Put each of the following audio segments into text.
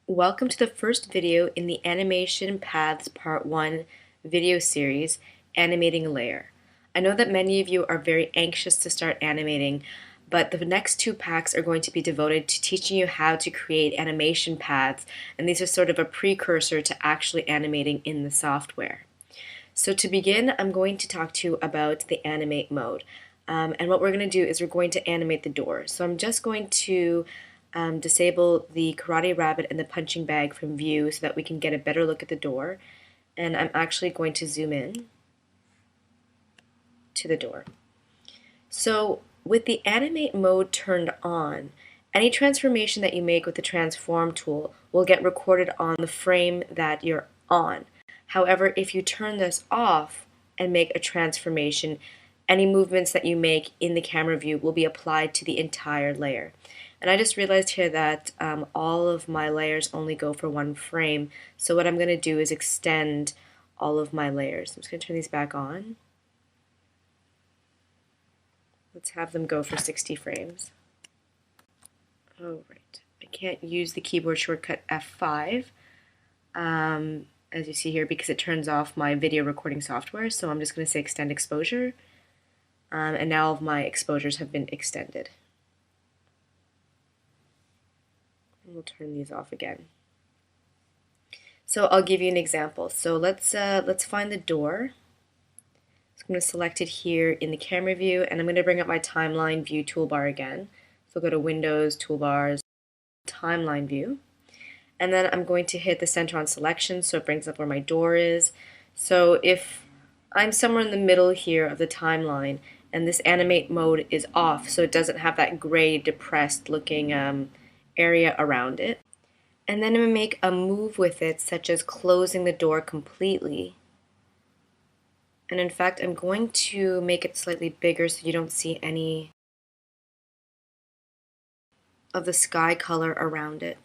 Welcome to the first video in the Animation Paths Part 1 video series, Animating a Layer. I know that many of you are very anxious to start animating, but the next two packs are going to be devoted to teaching you how to create animation paths, and these are sort of a precursor to actually animating in the software. So to begin, I'm going to talk to you about the Animate mode. And what we're going to do is we're going to animate the door. So I'm just going to disable the karate rabbit and the punching bag from view so that we can get a better look at the door. And I'm actually going to zoom in to the door. So with the animate mode turned on, any transformation that you make with the transform tool will get recorded on the frame that you're on. However, if you turn this off and make a transformation, any movements that you make in the camera view will be applied to the entire layer. And I just realized here that all of my layers only go for one frame. So what I'm going to do is extend all of my layers. I'm just going to turn these back on. Let's have them go for 60 frames. Oh, right. I can't use the keyboard shortcut F5, as you see here, because it turns off my video recording software. So I'm just going to say extend exposure. And now all of my exposures have been extended. We'll turn these off again. So I'll give you an example. So let's find the door. So I'm going to select it here in the camera view, and I'm going to bring up my timeline view toolbar again. So I'll go to Windows, Toolbars, Timeline View, and then I'm going to hit the center on selection so it brings up where my door is. So if I'm somewhere in the middle here of the timeline and this animate mode is off, so it doesn't have that gray depressed looking area around it. And then I'm going to make a move with it, such as closing the door completely. And in fact, I'm going to make it slightly bigger so you don't see any of the sky color around it.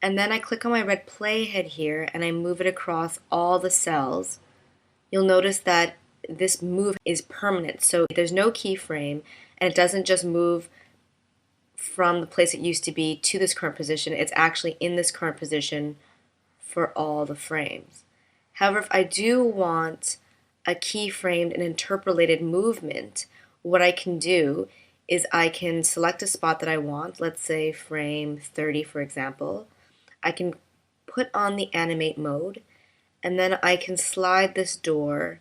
And then I click on my red playhead here and I move it across all the cells. You'll notice that this move is permanent, so there's no keyframe, and it doesn't just move from the place it used to be to this current position. It's actually in this current position for all the frames. However, if I do want a keyframed and interpolated movement, what I can do is I can select a spot that I want, let's say frame 30 for example. I can put on the animate mode, and then I can slide this door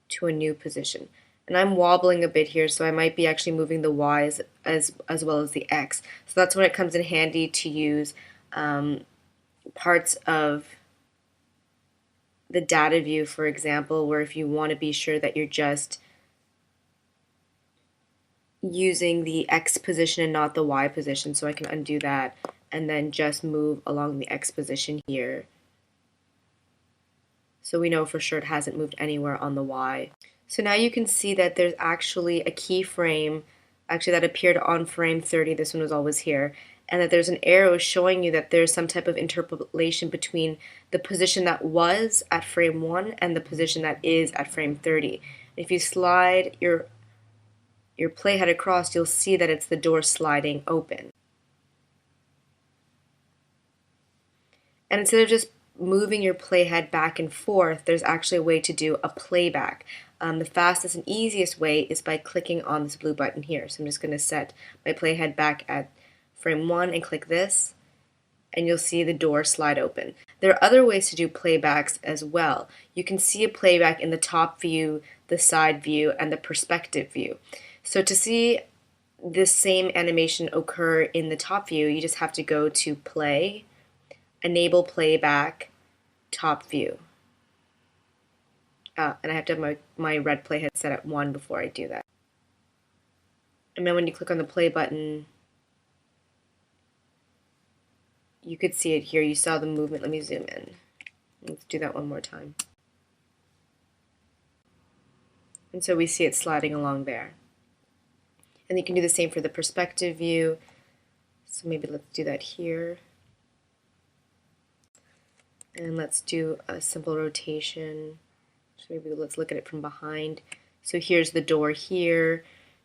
to a new position. And I'm wobbling a bit here, so I might be actually moving the Y as well as the X. So that's when it comes in handy to use parts of the data view, for example, where if you want to be sure that you're just using the X position and not the Y position. So I can undo that and then just move along the X position here. So we know for sure it hasn't moved anywhere on the Y. So now you can see that there's actually a keyframe that appeared on frame 30, this one was always here, and that there's an arrow showing you that there's some type of interpolation between the position that was at frame 1 and the position that is at frame 30. If you slide your playhead across, you'll see that it's the door sliding open. And instead of just moving your playhead back and forth, there's actually a way to do a playback. The fastest and easiest way is by clicking on this blue button here. So I'm just going to set my playhead back at frame 1 and click this, and you'll see the door slide open. There are other ways to do playbacks as well. You can see a playback in the top view, the side view, and the perspective view. So to see this same animation occur in the top view, you just have to go to Play, Enable Playback, Top View. And I have to have my red playhead set at 1 before I do that. And then when you click on the play button, you could see it here. You saw the movement. Let me zoom in. Let's do that one more time. And so we see it sliding along there. And you can do the same for the perspective view. So maybe let's do that here. And let's do a simple rotation. So maybe let's look at it from behind. So here's the door here.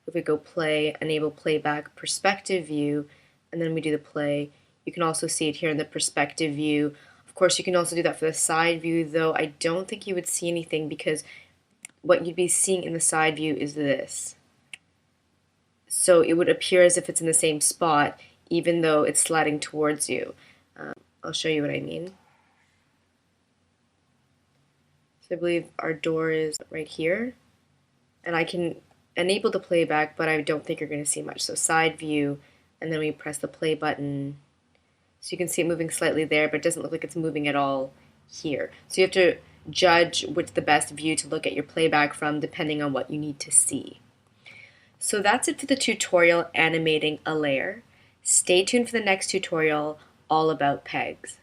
if we go play, enable playback, perspective view, and then we do the play, you can also see it here in the perspective view. Of course, you can also do that for the side view, though I don't think you would see anything because what you'd be seeing in the side view is this. So it would appear as if it's in the same spot, even though it's sliding towards you. I'll show you what I mean. So I believe our door is right here, and I can enable the playback, but I don't think you're going to see much. So side view, and then we press the play button. So you can see it moving slightly there, but it doesn't look like it's moving at all here. So you have to judge what's the best view to look at your playback from depending on what you need to see. So that's it for the tutorial animating a layer. Stay tuned for the next tutorial all about pegs.